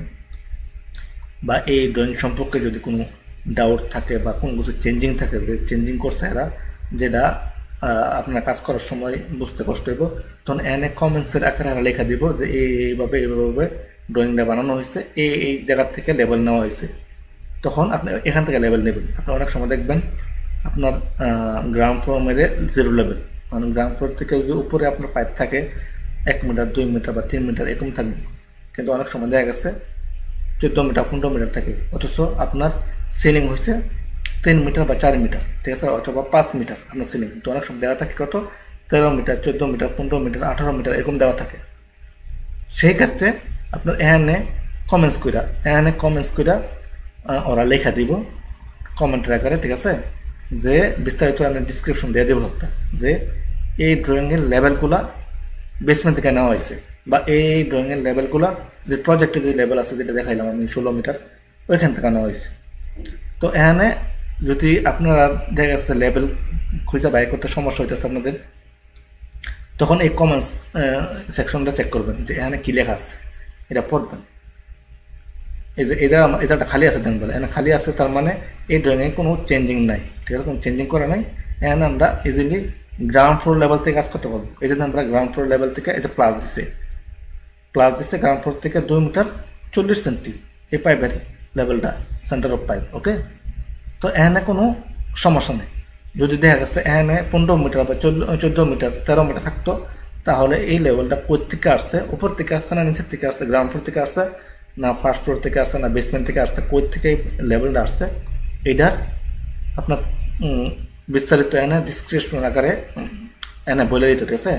বা এই ড্রয়িং সম্পর্কে যদি কোনো ডাউট থাকে বা কোনো কিছু চেঞ্জিং থাকে, যে চেঞ্জিং করছে এরা, যেটা আপনার কাজ করার সময় বুঝতে কষ্ট হইব, তখন এনে কমেন্টসের আকারে লেখা দিব যে এইভাবে ড্রয়িংটা বানানো হয়েছে, এই জায়গার থেকে লেভেল নেওয়া হয়েছে। তখন আপনি এখান থেকে লেভেল নেবেন। আপনি অনেক সময় দেখবেন আপনার গ্রাউন্ড ফ্লোর মেরে 0 লেভেল, মানে গ্রাউন্ড ফ্লোর থেকে যদি উপরে আপনার পাইপ থাকে 1 মিটার, 2 মিটার বা 3 মিটার এরকম থাকবে, কিন্তু অনেক সময় দেখা গেছে 14 মিটার, 15 মিটার থাকে, অথচ আপনার সিলিং হয়েছে 3 মিটার বা 4 মিটার, ঠিক আছে, অথবা 5 মিটার আপনার সিলিং। তো অনেক সময় দেওয়া থাকে কত 13 মিটার, 14 মিটার, 15 মিটার, 18 মিটার এরকম দেওয়া থাকে। সেই ক্ষেত্রে আপনার এখানে কমেন্টস কইরা ওরা লেখা দিব কমেন্টের আকারে, ঠিক আছে, যে বিস্তারিত আমি ডিসক্রিপশন দিয়ে দেবো একটা, যে এই ড্রয়িংয়ের লেভেলগুলা বেসমেন্ট থেকে নেওয়া হয়েছে, বা এই ড্রয়িংয়ের লেভেলগুলা যে প্রজেক্টে যে লেভেল আছে যেটা দেখাইলাম আমি 16 মিটার, ওইখান থেকে নেওয়া হয়েছে। তো এখানে যদি আপনারা দেখা যাচ্ছে লেভেল খুঁজে বাইর করতে সমস্যা হইতেছে আপনাদের, তখন এই কমেন্টস সেকশনটা চেক করবেন যে এখানে কী লেখা আছে, এটা পড়বেন। এই যে এটা খালি আছে দেন বলে, এখানে খালি আছে, তার মানে এই ড্রয়িংয়ে কোনো চেঞ্জিং নাই, ঠিক আছে, কোনো চেঞ্জিং করা নাই। এখানে আমরা ইজিলি গ্রাউন্ড ফ্লোর লেভেল থেকে কাজ করতে পারবো। এই যে আমরা গ্রাউন্ড ফ্লোর লেভেল থেকে এই যে প্লাস দিছে গ্রাউন্ড ফ্লোর থেকে 2 মিটার 40 সেন্টি এই পাইপের লেভেলটা, সেন্টার অফ পাইপ। ওকে, তো এখানে কোনো সমস্যা নেই। যদি দেখা গেছে এখানে 15 মিটার বা 14 মিটার, 13 মিটার থাকতো, তাহলে এই লেভেলটা কোথ থেকে আসছে, উপর থেকে আসছে না নিচের থেকে আসছে, গ্রাউন্ড ফ্লোর থেকে আসছে না ফার্স্ট ফ্লোর থেকে আসছে না বেসমেন্ট থেকে আসছে, কোথ থেকে এই লেভেলটা আসছে, এইটার আপনার বিস্তারিত এনে ডিসক্রিপশন আকারে এনে বলে দিত, ঠিক আছে।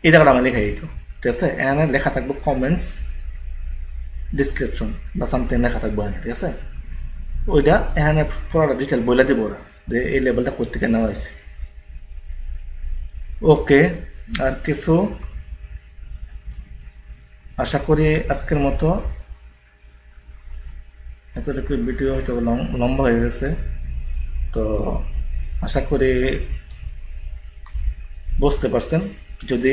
এই জায়গাটা আমি লেখা দিত, ঠিক আছে। এনে লেখা থাকবো কমেন্টস ডিসক্রিপশন বা সামথিং লেখা থাকবো এনে, ঠিক আছে। ওইটা এখানে পুরোটা ডিটেল বলে দিব ওরা, যে এই লেভেলটা কোত্থেকে নেওয়া হয়েছে। ওকে, আর কিছু, আশা করি আজকের মতো এতটুকু ভিডিও হয়তো লম্বা হয়ে গেছে, তো আশা করি বুঝতে পারছেন। যদি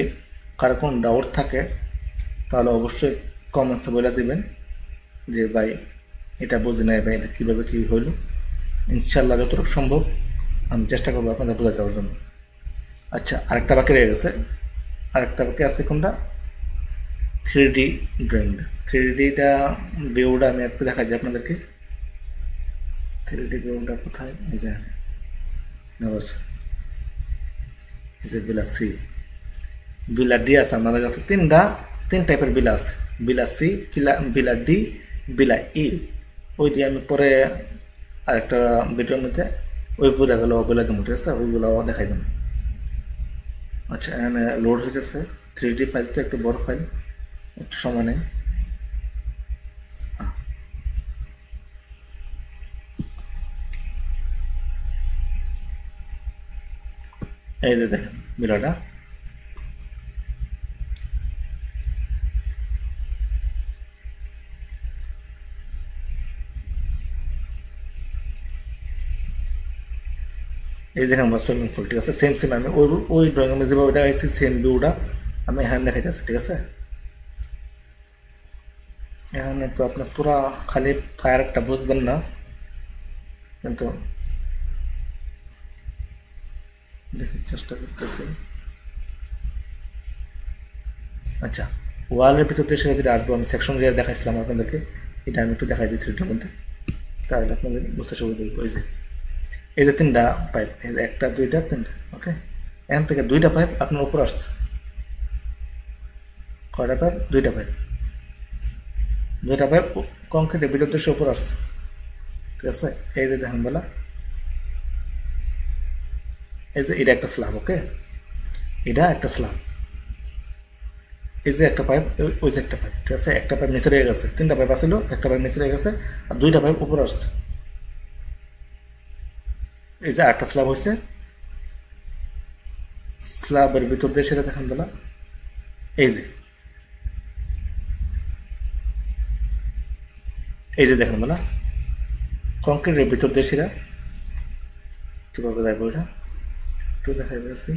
কারো কোনো ডাউট থাকে তাহলে অবশ্যই কমেন্টসে বলে দিবেন যে ভাই এটা বুঝি নাই, ভাই এটা কীভাবে কী হইল। ইনশাল্লাহ যতটুকু সম্ভব আমি চেষ্টা করবো আপনাদের বোঝাতে দেওয়ার জন্য। আচ্ছা, আরেকটা বাকি রয়ে গেছে, আরেকটা বাকি আছে কোনটা, 3D ড্রয়িংটা। 3Dটা ভিউটা আমি একটু দেখাই দিই আপনাদেরকে। 3D ভিউটা কোথায়, এই যে এই যে বিলা সি, বিলা ডি আছে আমাদের কাছে। তিন টাইপের বিলা আছে, বিলা সি, বিলা ডি, বিলা ই। ওই দিয়ে আমি পরে আরেকটা ভিডিওর মধ্যে ওই পুরাগুলো বলে দেবো, ঠিক আছে, ওইগুলো দেখাই দেবো। আচ্ছা, এখানে লোড হইতেছে। 3D ফাইল তো একটু বড় ফাইল, একটু সময় নেই। এই যে দেখেন ভিডিওটা, এই দেখেন আমরা সুইমিং পুল, ঠিক আছে, সেম আমি ওই ড্রয়িং রুমে যেভাবে দেখাইছি সেম ভিউটা আমি এখানে দেখাইতেছি, ঠিক আছে। এখানে তো আপনার পুরা খালি ফায়ার একটা বুঝবেন না, কিন্তু দেখার চেষ্টা করতেছি। আচ্ছা, ওয়ালের ভিতর দিয়ে সেটা যেটা আসবো, আমি সেকশন যেটা দেখাইছিলাম আপনাদেরকে, এটা আমি একটু দেখাই দিই 3Dর মধ্যে, তাহলে আপনাদের বুঝতে সুবিধা হবে। এই যে তিনটা পাইপ, একটা দুইটা তিনটা, ওকে। এখান থেকে দুইটা পাইপ আপনার উপর আসছে। কয়টা পাইপ? দুইটা পাইপ কংক্রিটের ভিতর দিয়ে উপর আসছে, ঠিক আছে। এই যে দেখেন বলা, এই যে এটা একটা স্ল্যাব, ওকে, এটা একটা স্ল্যাব। এই যে একটা পাইপ, ওই যে একটা পাইপ, ঠিক আছে। একটা পাইপ নিচে রয়ে গেছে, তিনটা পাইপ আসছিল, একটা পাইপ নিচে রয়ে গেছে, আর দুইটা পাইপ উপর আসছে। এই যে একটা স্ল্যাব হয়েছে, স্ল্যাবের ভিতর দিয়ে সেটা দেখেন বলা, এই যে দেখেন বলা কংক্রিটের ভিতর দিয়ে সেটা কীভাবে যাইব, এটা একটু দেখাই যাচ্ছি,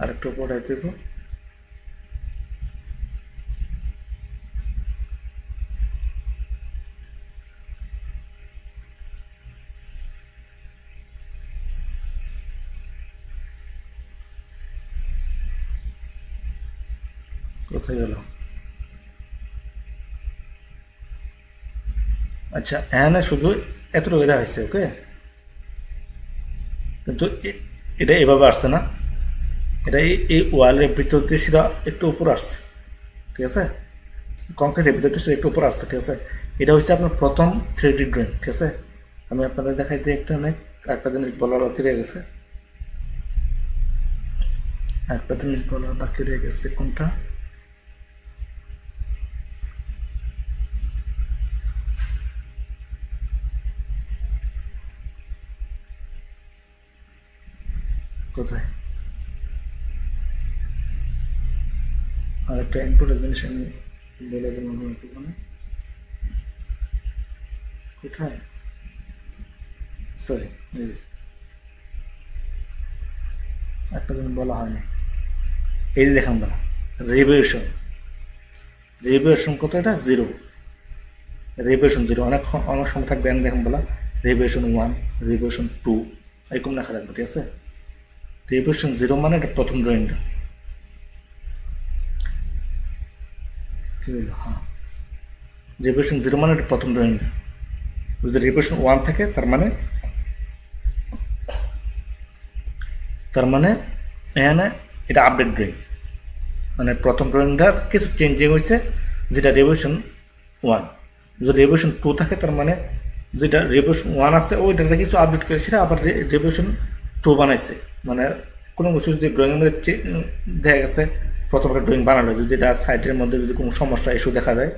আর একটু পড়াই দেব। কোথায় গেল? আচ্ছা, এখানে শুধু এতটুকু দেখা হয়েছে, ওকে, কিন্তু এটা এভাবে আসছে না, এটা এই ওয়ালের ভিতর দিয়ে সেটা একটু উপর আসছে, ঠিক আছে। কংক্রিটের ভিতর দিয়ে সেটা একটু উপর আসছে, ঠিক আছে। এটা হচ্ছে আপনার প্রথম 3D ড্রয়িং, ঠিক আছে। আমি আপনাদের দেখাই দিই একটা জিনিস বলার বাকি রয়ে গেছে, কোনটা, কোথায়, আর একটা ইম্পর্টেন্ট জিনিস আমি বলে দেবো একটুখানি, কোথায়, সরি, এই যে একটা জিনিস বলা হয়নি, এই যে দেখেন বলা রিভিউশন কত, এটা 0, রিভিউশন 0, অনেক সময় থাকবে, দেখেন বলা রিভিউশন 1, রিভিউশন 2 এরকম লেখা থাকবে, ঠিক আছে। রিভিউশন 0 মানে এটা প্রথম ড্রয়িংটা, কি হলো, হ্যাঁ, রিভিউশন 0 মানে এটা প্রথম ড্রয়িংটা। যদি রিভিউশন 1 থাকে তার মানে এখানে এটা আপডেট ড্রয়িং, মানে প্রথম ড্রয়িংটার কিছু চেঞ্জিং হয়েছে, যেটা রিভিউশন 1। যদি রিভিউশন 2 থাকে তার মানে যেটা রিভিউশন 1 আছে ওইটা কিছু আপডেট করে সেটা আবার রিভিউশন 2 বানাইছে। মানে কোনো কিছু যদি ড্রয়িংয়ের মধ্যে দেখা গেছে প্রথম একটা ড্রয়িং বানানো হয়েছে, যেটা সাইটের মধ্যে যদি কোনো সমস্যা ইস্যু দেখা যায়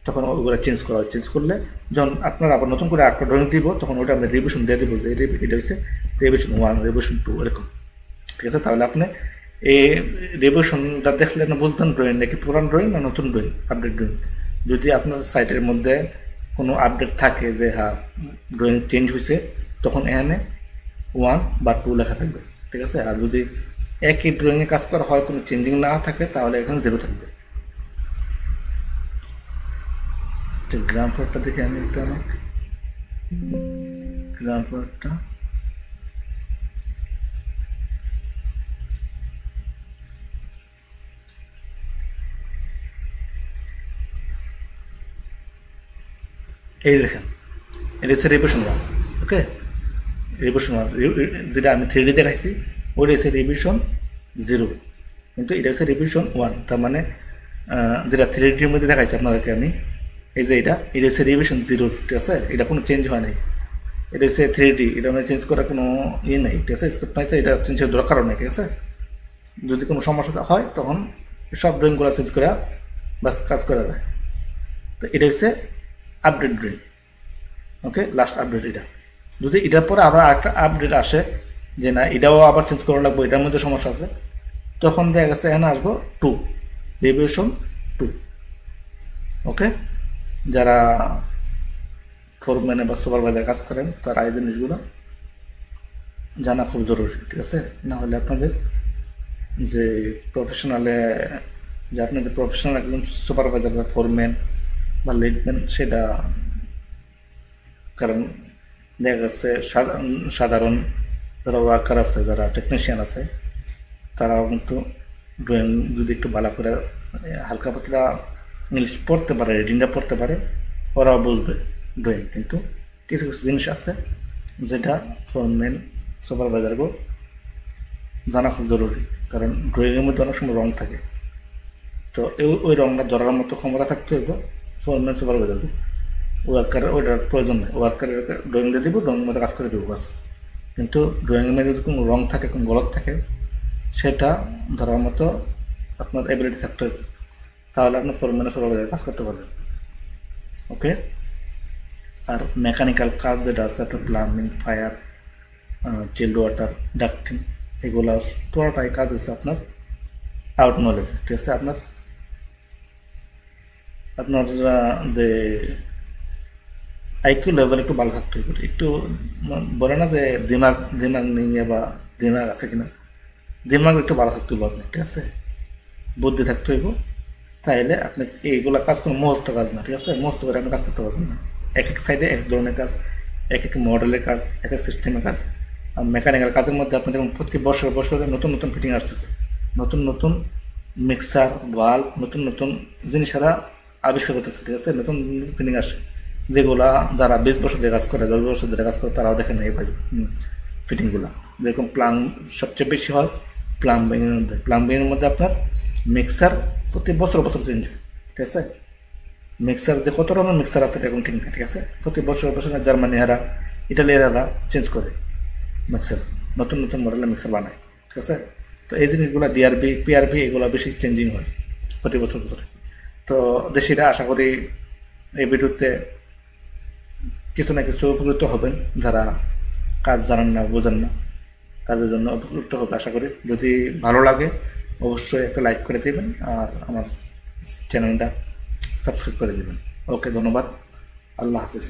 তখন ওগুলো চেঞ্জ করা হয়। চেঞ্জ করলে যখন আপনারা আবার নতুন করে একটা ড্রয়িং দিব তখন ওটা আমরা রিভিশন দিয়ে দিব যে এটা হচ্ছে রিভিশন 1, রিভিশন 2 এরকম, ঠিক আছে। তাহলে আপনি এই রিভিশনটা দেখলে আপনি বুঝবেন ড্রয়িং নাকি পুরান ড্রয়িং না নতুন ড্রয়িং, আপডেট ড্রয়িং। যদি আপনার সাইটের মধ্যে কোনো আপডেট থাকে যে হ্যাঁ ড্রয়িং চেঞ্জ হয়েছে, তখন এখানে 1 বা 2 লেখা থাকবে, ঠিক আছে। আর যদি একই ড্রয়িংয়ে কাজ করা হয়, কোনো চেঞ্জিং না থাকে, তাহলে এখানে 0 থাকবে। গ্রাম ফ্লোরটা দেখে আমি একটু গ্রাম ফ্লোরটা এই দেখেন, এটা হচ্ছে রিভিশন 1, ওকে। রিভিশন 1 যেটা আমি 3D দেখাইছি ওইটা হচ্ছে রিভিশন 0, কিন্তু এটা হচ্ছে রিভিশন 1। তার মানে যেটা 3Dর মধ্যে দেখাইছি আপনাদেরকে আমি, এই যে এটা হচ্ছে রিভিশন 0, ঠিক আছে। এটা কোনো চেঞ্জ হয় নাই, এটা হচ্ছে 3D, এটা মানে চেঞ্জ করার কোনো ইয়ে নেই, ঠিক আছে, স্কোপ নাই, তো এটা চেঞ্জ করার দরকারও নেই, ঠিক আছে। যদি কোনো সমস্যা হয় তখন সব ড্রয়িংগুলো চেঞ্জ করে বাস কাজ করা যায়। তো এটা হচ্ছে আপডেট ড্রয়িং, ওকে, লাস্ট আপডেট এটা। যদি এটার পরে আবার একটা আপডেট আসে যে না এটাও আবার চেঞ্জ করা লাগবে, এটার মধ্যে সমস্যা আছে, তখন দেখা গেছে এখানে আসবো 2, রিভিশন 2, ওকে। যারা ফোরম্যানে বা সুপারভাইজার কাজ করেন তারা এই জিনিসগুলো জানা খুব জরুরি, ঠিক আছে। না হলে আপনাদের যে প্রফেশনালে যে আপনি যে প্রফেশনাল একজন সুপারভাইজার বা ফোরম্যান বা লিডম্যান, সেটা কারণ দেখা যাচ্ছে সাধারণ যারা ওয়ার্কার আছে, যারা টেকনিশিয়ান আছে, তারাও কিন্তু ড্রয়িং যদি একটু ভালো করে হালকা পাতলা ইংলিশ পড়তে পারে, রিডিংটা পড়তে পারে, ওরাও বুঝবে ড্রয়িং। কিন্তু কিছু কিছু জিনিস আছে যেটা ফোরম্যান সুপারভাইজারকেও জানা খুব জরুরি, কারণ ড্রয়িংয়ের মধ্যে অনেক সময় রং থাকে। তো ওই রংটা ধরার মতো ক্ষমতা থাকতে হইব ফোরম্যান সুপারভাইজারকে। ওয়ার্কারের ওইটার প্রয়োজন নেই, ওয়ার্কারের ড্রয়িং দিয়ে দিব, ড্রয়িংয়ের মধ্যে কাজ করে দেবো বাস। কিন্তু ড্রয়িংয়ের মধ্যে যদি কোনো রং থাকে, কোনো গলত থাকে, সেটা ধরার মতো আপনার এবিলিটি থাকতে হবে, তাহলে আপনি ফোরম্যানের সুপারভাইজার কাজ করতে পারবেন, ওকে। আর মেকানিক্যাল কাজ যেটা আছে, আপনার plumbing, fire, child water, ducting, এগুলো পুরোটাই কাজ হচ্ছে আপনার আউট নলেজ, ঠিক আছে। আপনার যে আইকিউ লেভেল একটু ভালো থাকতে হবে, একটু বলে না যে দিমাগ নিয়ে বা দিমাগ আছে কিনা, দিমাগ একটু ভালো থাকতে হবে আপনার, ঠিক আছে, বুদ্ধি থাকতে হইব। তাইলে আপনি এইগুলো কাজ কোনো মুহূর্ত কাজ না, ঠিক আছে, মুহূর্ত করে আপনি কাজ করতে পারবেন না। এক এক সাইডে এক ধরনের কাজ, এক এক মডেলের কাজ, এক এক সিস্টেমের কাজ। আর মেকানিক্যাল কাজের মধ্যে আপনি দেখুন প্রতি বছরে নতুন নতুন ফিটিং আসতেছে, নতুন নতুন মিক্সার, ভাল্ব, নতুন নতুন জিনিস এরা আবিষ্কার করতেছে, ঠিক আছে, নতুন ফিটিং আসে, যেগুলা যারা 20 বছর ধরে কাজ করে, 10 বছর ধরে কাজ করে, তারাও দেখেন এই ফিটিংগুলো। যেরকম সবচেয়ে বেশি হয় প্লাম্বিংয়ের মধ্যে আপনার মিক্সার প্রতি বছর চেঞ্জ হয়, ঠিক আছে। মিক্সার যে কত রকমের মিক্সার আছে এরকম ঠিক না, ঠিক আছে, প্রতি বছর জার্মানি এরা, ইটালিয়ার এরা চেঞ্জ করে মিক্সার, নতুন নতুন মডেলের মিক্সার বানায়, ঠিক আছে। তো এই জিনিসগুলো ডিআরবি, পিআরবি এগুলো বেশি চেঞ্জিং হয় প্রতি বছরে। তো দেশিরা আশা করি এই ভিডিওতে কিছু না কিছু উপকৃত হবেন, যারা কাজ জানেন না, বোঝেন না, তাদের জন্য উপকৃত হবে আশা করি। যদি ভালো লাগে অবশ্যই একটা লাইক করে দেবেন আর আমার চ্যানেলটা সাবস্ক্রাইব করে দেবেন। ওকে, ধন্যবাদ, আল্লাহ হাফিজ।